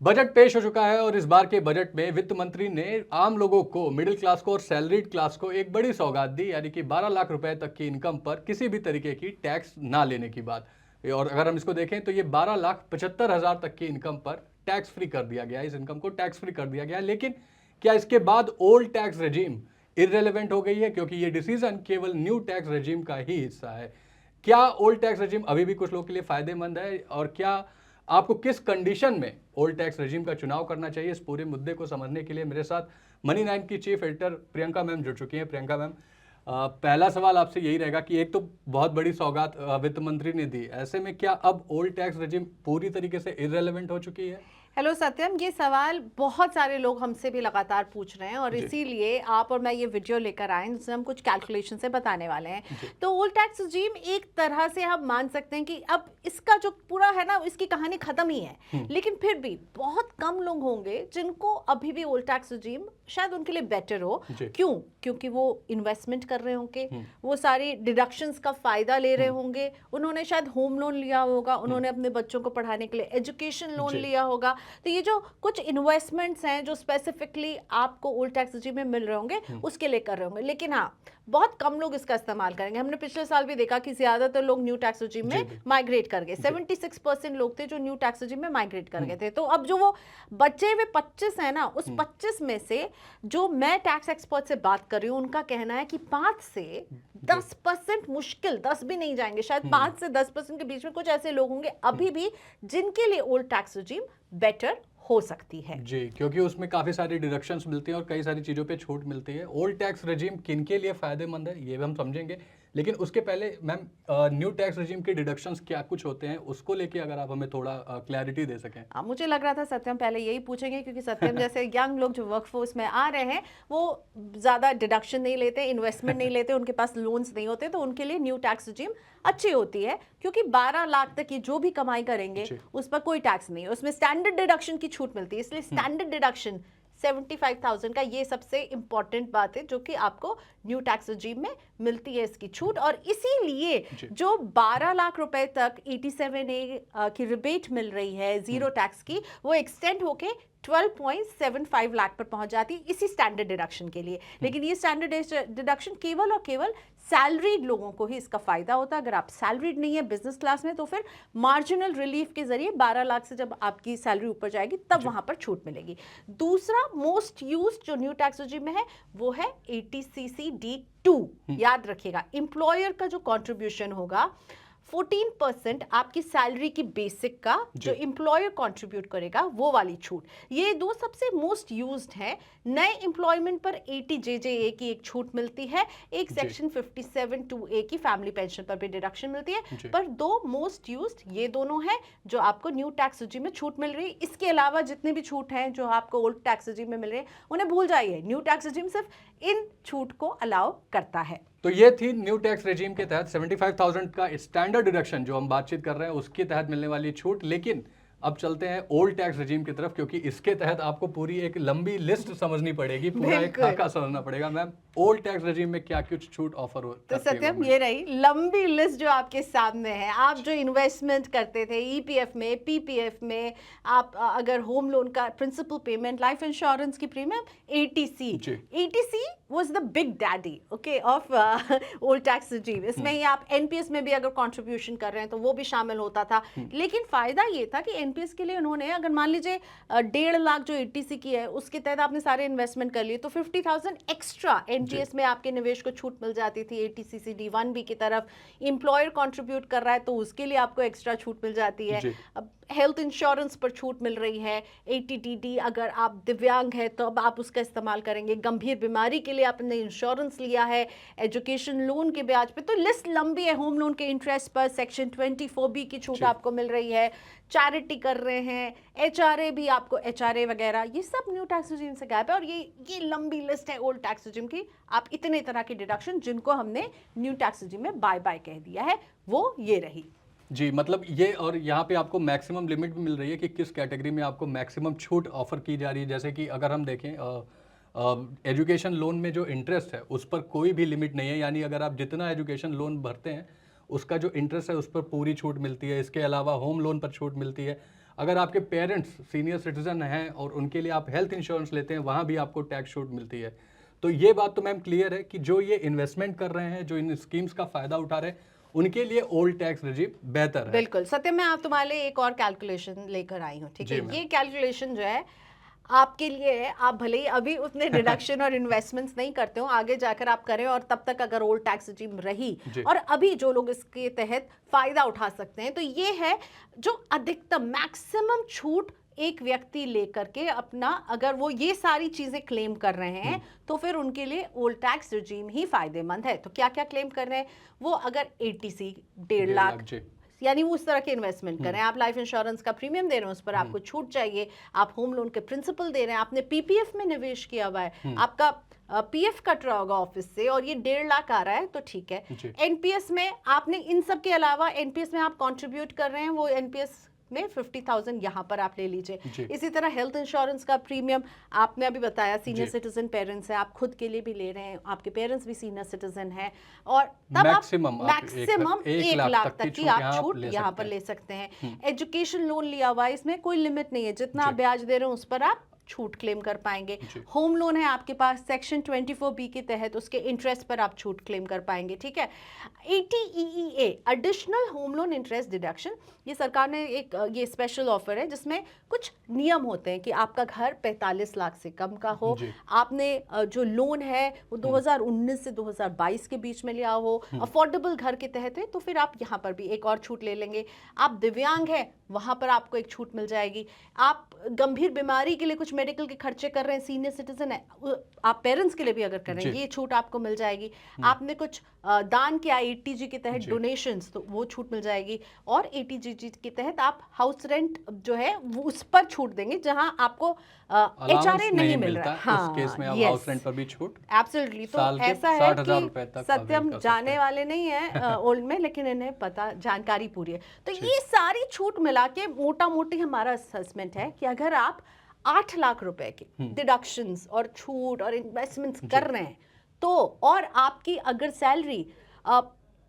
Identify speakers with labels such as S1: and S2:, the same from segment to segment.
S1: Budget पेश हो चुका है और इस बार के बजट में वित्त मंत्री ने आम लोगों को, मिडिल क्लास को और सैलरीड क्लास को एक बड़ी सौगात दी, यानी कि 12 लाख रुपए तक की इनकम पर किसी भी तरीके की टैक्स ना लेने की बात। और अगर हम इसको देखें तो ये 12,75,000 तक की इनकम पर टैक्स फ्री कर दिया गया है, इस इनकम को टैक्स फ्री कर दिया गया है। लेकिन क्या इसके बाद ओल्ड टैक्स रेजिम इररेलेवेंट हो गई है, क्योंकि ये डिसीजन केवल न्यू टैक्स रेजिम का ही हिस्सा है। क्या ओल्ड टैक्स रेजिम अभी भी कुछ लोगों के लिए फायदेमंद है, और क्या आपको किस कंडीशन में ओल्ड टैक्स रेजिम का चुनाव करना चाहिए, इस पूरे मुद्दे को समझने के लिए मेरे साथ मनी 9 की चीफ एडिटर प्रियंका मैम जुड़ चुकी हैं। प्रियंका मैम, पहला सवाल आपसे यही रहेगा कि एक तो बहुत बड़ी सौगात वित्त मंत्री ने दी, ऐसे में क्या अब ओल्ड टैक्स रेजिम पूरी तरीके से इररेलेवेंट हो चुकी है?
S2: हेलो सत्यम, ये सवाल बहुत सारे लोग हमसे भी लगातार पूछ रहे हैं और इसीलिए आप और मैं ये वीडियो लेकर आए जिसमें हम कुछ कैलकुलेशन से बताने वाले हैं। तो ओल्ड टैक्स रेजिम एक तरह से हम मान सकते हैं कि अब इसका जो पूरा है ना, इसकी कहानी खत्म ही है। लेकिन फिर भी बहुत कम लोग होंगे जिनको अभी भी ओल्ड टैक्स रेजिम शायद उनके लिए बेटर हो। क्यों? क्योंकि वो इन्वेस्टमेंट कर रहे होंगे, वो सारी डिडक्शंस का फायदा ले रहे होंगे, उन्होंने शायद होम लोन लिया होगा, उन्होंने अपने बच्चों को पढ़ाने के लिए एजुकेशन लोन लिया होगा। तो ये जो कुछ इन्वेस्टमेंट्स हैं जो स्पेसिफिकली आपको ओल्ड टैक्स रेजिम में मिल रहे होंगे, उसके लिए कर रहे होंगे। लेकिन हाँ, बहुत कम लोग इसका इस्तेमाल करेंगे। हमने पिछले साल भी देखा कि ज्यादातर लोग न्यू टैक्स रेजिम में माइग्रेट कर गए। 76% लोग थे जो न्यू टैक्स रेजिम में माइग्रेट कर गए थे। तो अब जो वो बचे हुए 25 है ना, उस 25 में से जो मैं टैक्स एक्सपर्ट से बात कर रही हूँ, उनका कहना है कि 5 से 10%, मुश्किल 10 भी नहीं जाएंगे, शायद 5 से 10% के बीच में कुछ ऐसे लोग होंगे अभी भी जिनके लिए ओल्ड टैक्स रेजिम बेटर हो सकती है।
S1: जी, क्योंकि उसमें काफी सारी डिडक्शंस मिलती हैं और कई सारी चीजों पे छूट मिलती है। ओल्ड टैक्स रेजिम किन के लिए फायदेमंद है ये भी हम समझेंगे, लेकिन उसके पहले मैम, न्यू टैक्स रेजिम के डिडक्शंस क्या कुछ होते हैं, उसको लेके अगर आप हमें थोड़ा क्लैरिटी दे सकें।
S2: मुझे लग रहा था सत्यम पहले यही पूछेंगे, क्योंकि सत्यम जैसे यंग लोग जो वर्कफोर्स में आ रहे हैं वो ज़्यादा डिडक्शन नहीं लेते, इन्वेस्टमेंट नहीं लेते, उनके पास लोन्स नहीं होते, तो उनके लिए न्यू टैक्स रेजिम अच्छी होती है। क्योंकि 12 लाख तक की जो भी कमाई करेंगे उस पर कोई टैक्स नहीं है, उसमें स्टैंडर्ड डिडक्शन की छूट मिलती है। इसलिए स्टैंडर्ड डिडक्शन 75,000 का, ये सबसे इंपॉर्टेंट बात है जो कि आपको न्यू टैक्स रेजिम में मिलती है इसकी छूट। और इसीलिए जो 12 लाख रुपए तक 87A की रिबेट मिल रही है जीरो टैक्स की, वो एक्सटेंड होके 12.75 लाख पर पहुंच जाती है इसी स्टैंडर्ड डिडक्शन के लिए। लेकिन ये स्टैंडर्ड डिडक्शन केवल और केवल सैलरीड लोगों को ही इसका फायदा होता है। अगर आप सैलरीड नहीं है, बिजनेस क्लास में, तो फिर मार्जिनल रिलीफ के जरिए 12 लाख से जब आपकी सैलरी ऊपर जाएगी तब वहां पर छूट मिलेगी। दूसरा मोस्ट यूज्ड जो न्यू टैक्स रेजिम में है वो है 80CC-D2। याद रखिएगा, एम्प्लॉयर का जो कॉन्ट्रीब्यूशन होगा 14% आपकी सैलरी की बेसिक का जो एम्प्लॉयर कंट्रीब्यूट करेगा, वो वाली छूट। ये दो सबसे मोस्ट यूज्ड हैं। नए एम्प्लॉयमेंट पर 80JJA की एक छूट मिलती है, एक सेक्शन 57(2)A की फैमिली पेंशन पर भी डिडक्शन मिलती है। पर दो मोस्ट यूज्ड ये दोनों हैं जो आपको न्यू टैक्स रेजिम में छूट मिल रही है। इसके अलावा जितने भी छूट हैं जो आपको ओल्ड टैक्स रेजिम में मिल रहे हैं, उन्हें भूल जाइए। न्यू टैक्स रेजिम सिर्फ इन छूट को अलाउ करता है।
S1: तो ये थी न्यू टैक्स रेजिम के तहत 75,000 का स्टैंडर्ड डिडक्शन जो हम बातचीत कर रहे हैं, उसके तहत मिलने वाली छूट। लेकिन अब चलते हैं ओल्ड टैक्स रेजिम की तरफ, क्योंकि इसके तहत आपको पूरी एक लंबी लिस्ट समझनी पड़ेगी, पूरा एक खाका समझना पड़ेगा। मैम, ओल्ड टैक्स रेजिम में क्या कुछ छूट ऑफर हो?
S2: तो सत्यम, ये रही लंबी लिस्ट जो आपके सामने है। आप जो इन्वेस्टमेंट करते थे ईपीएफ में, पीपीएफ में, आप अगर होम लोन का प्रिंसिपल पेमेंट, लाइफ इंश्योरेंस की premium, eighty C was the big daddy okay of old tax regime. इसमें ही आप एनपीएस में भी अगर कंट्रीब्यूशन कर रहे हैं तो वो भी शामिल होता था। लेकिन फायदा ये था कि एनपीएस के लिए उन्होंने, अगर मान लीजिए 1.5 लाख जो एटीसी की है उसके तहत आपने सारे इन्वेस्टमेंट कर लिए, तो 50,000 एक्स्ट्रा एनपीएस में आपके निवेश को छूट मिल जाती थी। 80CC-D1B की तरफ एम्प्लॉयर कंट्रीब्यूट कर रहा है तो उसके लिए आपको एक्स्ट्रा छूट मिल जाती है। अब हेल्थ इंश्योरेंस पर छूट मिल रही है। 80DD, अगर आप दिव्यांग है तो अब आप उसका इस्तेमाल करेंगे। गंभीर बीमारी के लिए आपने इंश्योरेंस लिया है, एजुकेशन लोन के ब्याज पे, तो लिस्ट लंबी है। होम लोन के इंटरेस्ट पर सेक्शन 24B की छूट आपको मिल रही है। चैरिटी कर रहे हैं, एचआरए भी आपको, एचआरए वगैरह, ये सब न्यू टैक्स रेजिम से गैप है। और ये लंबी लिस्ट है ओल्ड टैक्स रेजिम की। आप इतने तरह के डिडक्शन जिनको हमने न्यू टैक्स रेजिम में बाय बाय कह दिया है, वो ये रही।
S1: जी, मतलब ये, और यहाँ पे आपको मैक्सिमम लिमिट भी मिल रही है कि किस कैटेगरी में आपको मैक्सिमम छूट ऑफर की जा रही है। जैसे कि अगर हम देखें एजुकेशन लोन में जो इंटरेस्ट है उस पर कोई भी लिमिट नहीं है, यानी अगर आप जितना एजुकेशन लोन भरते हैं उसका जो इंटरेस्ट है उस पर पूरी छूट मिलती है। इसके अलावा होम लोन पर छूट मिलती है। अगर आपके पेरेंट्स सीनियर सिटीजन हैं और उनके लिए आप हेल्थ इंश्योरेंस लेते हैं, वहाँ भी आपको टैक्स छूट मिलती है। तो ये बात तो मैम क्लियर है कि जो ये इन्वेस्टमेंट कर रहे हैं, जो इन स्कीम्स का फ़ायदा उठा रहे हैं, उनके लिए ओल्ड टैक्स रजीम बेहतर है।
S2: बिल्कुल सत्यम, मैं आप तुम्हारे लिए एक और कैलकुलेशन लेकर आई हूँ, ठीक
S1: जी
S2: है।
S1: मैम।
S2: ये कैलकुलेशन जो है आपके लिए है, आप भले ही अभी उतने डिडक्शन और इन्वेस्टमेंट्स नहीं करते हो, आगे जाकर आप करें, और तब तक अगर ओल्ड टैक्स रजीम रही
S1: जी।
S2: और अभी जो लोग इसके तहत फायदा उठा सकते हैं, तो ये है जो अधिकतम मैक्सिमम छूट एक व्यक्ति लेकर के अपना, अगर वो ये सारी चीजें क्लेम कर रहे हैं तो फिर उनके लिए ओल्ड टैक्स रजीम ही फायदेमंद है। तो क्या क्या क्लेम कर रहे हैं वो? अगर एटीसी 1.5 लाख,
S1: जी।
S2: यानी वो उस तरह के इन्वेस्टमेंट करें, आप लाइफ इंश्योरेंस का प्रीमियम दे रहे हैं, उस पर आपको छूट चाहिए, आप होम लोन के प्रिंसिपल दे रहे हैं, आपने पीपीएफ में निवेश किया हुआ है, आपका पीएफ कट रहा होगा ऑफिस से और ये 1.5 लाख आ रहा है, तो ठीक है।
S1: जी।
S2: एनपीएस में आपने इन सब के अलावा एनपीएस में आप कंट्रीब्यूट कर रहे हैं, वो एनपीएस में 50,000 यहाँ पर आप ले लीजिए। इसी तरह हेल्थ इंश्योरेंस का प्रीमियम आपने अभी बताया, सीनियर सिटीजन पेरेंट्स है, आप खुद के लिए भी ले रहे हैं, आपके पेरेंट्स भी सीनियर सिटीजन है, और तब
S1: मैक्सिमम
S2: आप मैक्सिमम 1 लाख तक की आप छूट यहाँ पर
S1: ले
S2: ले सकते हैं। एजुकेशन लोन लिया हुआ है, इसमें कोई लिमिट नहीं है, जितना आप ब्याज दे रहे हो उस पर आप छूट क्लेम कर पाएंगे। होम लोन है आपके पास, सेक्शन 24B के तहत उसके इंटरेस्ट पर आप छूट क्लेम कर पाएंगे, ठीक है। ATEEA additional home loan interest deduction, ये सरकार ने एक ये स्पेशल ऑफर है जिसमें कुछ नियम होते हैं कि आपका घर 45 लाख से कम का हो, आपने जो लोन है वो 2019 से 2022 के बीच में लिया हो, अफोर्डेबल घर के तहत है, तो फिर आप यहाँ पर भी एक और छूट ले लेंगे। आप दिव्यांग है, वहाँ पर आपको एक छूट मिल जाएगी। आप गंभीर बीमारी के लिए कुछ मेडिकल के खर्चे कर रहे हैं, सीनियर सिटीजन है, आप पेरेंट्स के लिए भी अगर कर रहे हैं, ये छूट आपको मिल जाएगी। आपने कुछ दान किया एटीजी के तहत डोनेशंस, तो वो छूट मिल जाएगी। और एटीजी के तहत आप हाउस रेंट जो है वो उस पर छूट देंगे जहां आपको एचआरए नहीं मिल रहा है,
S1: उस केस में आप हाउस रेंट पर भी छूट
S2: एब्सोल्युटली। तो ऐसा है कि सत्यम जाने वाले नहीं है ओल्ड में, लेकिन इन्हें पता, जानकारी पूरी है। तो ये सारी छूट मिला के मोटा मोटी हमारा असेसमेंट है कि अगर आप 8 लाख रुपए के डिडक्शंस और छूट और इन्वेस्टमेंट्स कर रहे हैं, तो और आपकी अगर सैलरी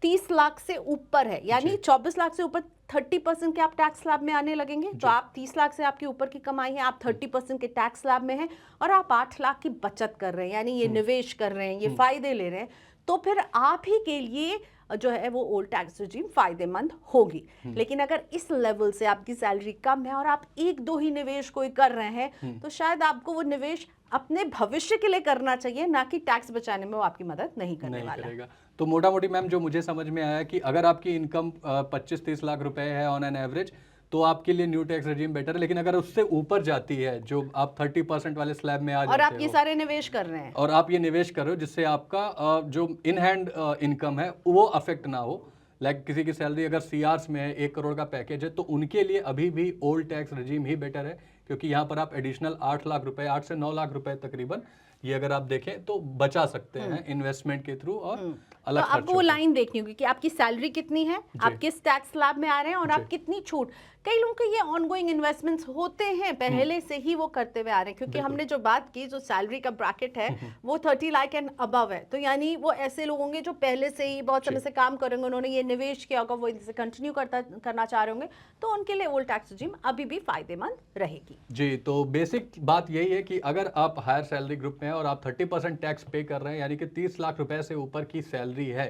S2: 30 लाख से ऊपर है, यानी 24 लाख से ऊपर 30% के आप टैक्स स्लैब में आने लगेंगे, तो आप 30 लाख से आपके ऊपर की कमाई है, आप 30% के टैक्स स्लैब में हैं, और आप 8 लाख की बचत कर रहे हैं, यानी ये निवेश कर रहे हैं, ये फायदे ले रहे हैं, तो फिर आप ही के लिए जो है वो ओल्ड टैक्स रजीम फायदेमंद होगी। लेकिन अगर इस लेवल से आपकी सैलरी कम है और आप 1-2 ही निवेश कोई कर रहे हैं, तो शायद आपको वो निवेश अपने भविष्य के लिए करना चाहिए, ना कि टैक्स बचाने में वो आपकी मदद नहीं करने वाला है।
S1: तो मोटा मोटी मैम जो मुझे समझ में आया कि अगर आपकी इनकम 25-30 लाख रुपए है ऑन एन एवरेज, तो आपके लिए न्यू टैक्स रेजिम बेटर है। लेकिन अगर उससे ऊपर जाती है, जो आप 30% वाले स्लैब में आ जाते हो,
S2: और आप ये सारे निवेश कर रहे हैं,
S1: और आप ये निवेश कर रहे हो जिससे आपका जो इन हैंड इनकम है वो अफेक्ट ना हो, लाइक किसी की सैलरी अगर सीआरस में है, 1 करोड़ का पैकेज है, तो उनके लिए अभी भी ओल्ड टैक्स रेजिम ही बेटर है, क्योंकि यहाँ पर आप एडिशनल 8 लाख रुपए, 8 से 9 लाख रुपए तकरीबन, ये अगर आप देखें तो बचा सकते हैं इन्वेस्टमेंट के थ्रू और अलग
S2: तो आपको वो लाइन देखनी होगी कि आपकी सैलरी कितनी है, आप किस टैक्स स्लैब में आ रहे हैं, और आप कितनी छूट। कई लोगों के ये ऑनगोइंग इन्वेस्टमेंट्स होते हैं, पहले से ही वो करते हुए आ रहे हैं, क्योंकि हमने जो बात की, जो सैलरी का ब्रैकेट है वो 30 लाख एंड अबव है, तो यानी वो ऐसे लोग होंगे जो पहले से ही बहुत समय से काम करेंगे, उन्होंने ये निवेश किया होगा, वो इसे कंटिन्यू करना चाह रहे होंगे, तो उनके लिए ओल्ड टैक्स रजीम अभी भी फायदेमंद रहेगी।
S1: जी, तो बेसिक बात यही है कि अगर आप हायर सैलरी ग्रुप में हैं और आप 30% टैक्स पे कर रहे हैं, यानी कि 30 लाख रुपए से ऊपर की सैलरी है,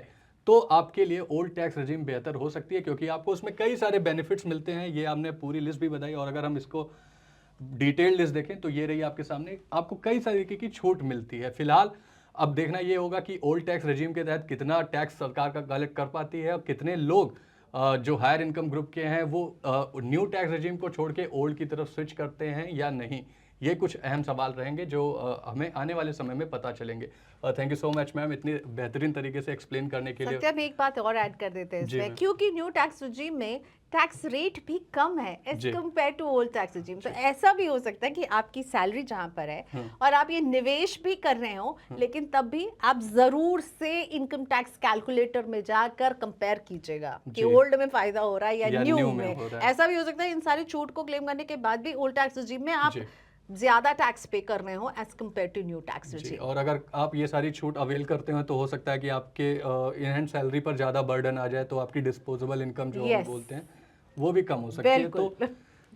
S1: तो आपके लिए ओल्ड टैक्स रजीम बेहतर हो सकती है, क्योंकि आपको उसमें कई सारे बेनिफिट्स मिलते हैं। ये हमने पूरी लिस्ट भी बताई, और अगर हम इसको डिटेल लिस्ट देखें तो ये रही आपके सामने, आपको कई तरीके की छूट मिलती है। फिलहाल अब देखना ये होगा कि ओल्ड टैक्स रजीम के तहत कितना टैक्स सरकार का कलेक्ट कर पाती है, और कितने लोग जो हायर इनकम ग्रुप के हैं वो न्यू टैक्स रजीम को छोड़ के ओल्ड की तरफ स्विच करते हैं या नहीं। ये कुछ अहम सवाल रहेंगे जो हमें आने वाले समय में पता चलेंगे। Thank you so much ma'am, इतनी बेहतरीन तरीके से एक्सप्लेन करने के लिए।
S2: सत्यम, एक बात और ऐड कर देते हैं इसमें, क्योंकि न्यू टैक्स रजीम में टैक्स रेट भी कम है as compare to old tax regime. तो ऐसा भी हो सकता है कि आपकी सैलरी जहां पर है और आप ये निवेश भी कर रहे हो, लेकिन तब भी आप जरूर से इनकम टैक्स कैलकुलेटर में जाकर कंपेयर कीजिएगा कि ओल्ड में फायदा हो रहा है या न्यू में। ऐसा भी हो सकता है इन सारी छूट को क्लेम करने के बाद भी ओल्ड टैक्स रजीम में आप ज्यादा टैक्स पे कर रहे हो as compare to new tax regime.
S1: और अगर आप ये सारी छूट अवेल करते हो तो हो सकता है कि आपके इन हैंड सैलरी पर ज्यादा बर्डन आ जाए, तो आपकी डिस्पोजेबल इनकम जो हम बोलते हैं वो भी कम हो सकती है। तो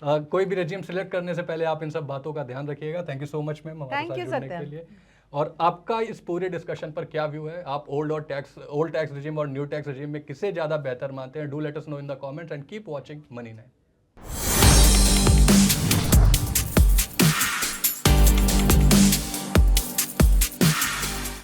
S1: कोई भी रेजिम सिलेक्ट करने से पहले आप इन सब बातों का ध्यान रखिएगा। Thank you so much ma'am हमारे
S2: Thank
S1: साथ
S2: you,
S1: जुड़ने
S2: सत्यम।
S1: के लिए। और आपका इस पूरे डिस्कशन पर क्या व्यू है? आप ओल्ड टैक्स रेजिम और न्यू टैक्स रेजिम में किसे ज़्यादा बेहतर मानते हैं? Do let us know in the comments and keep watching money 9।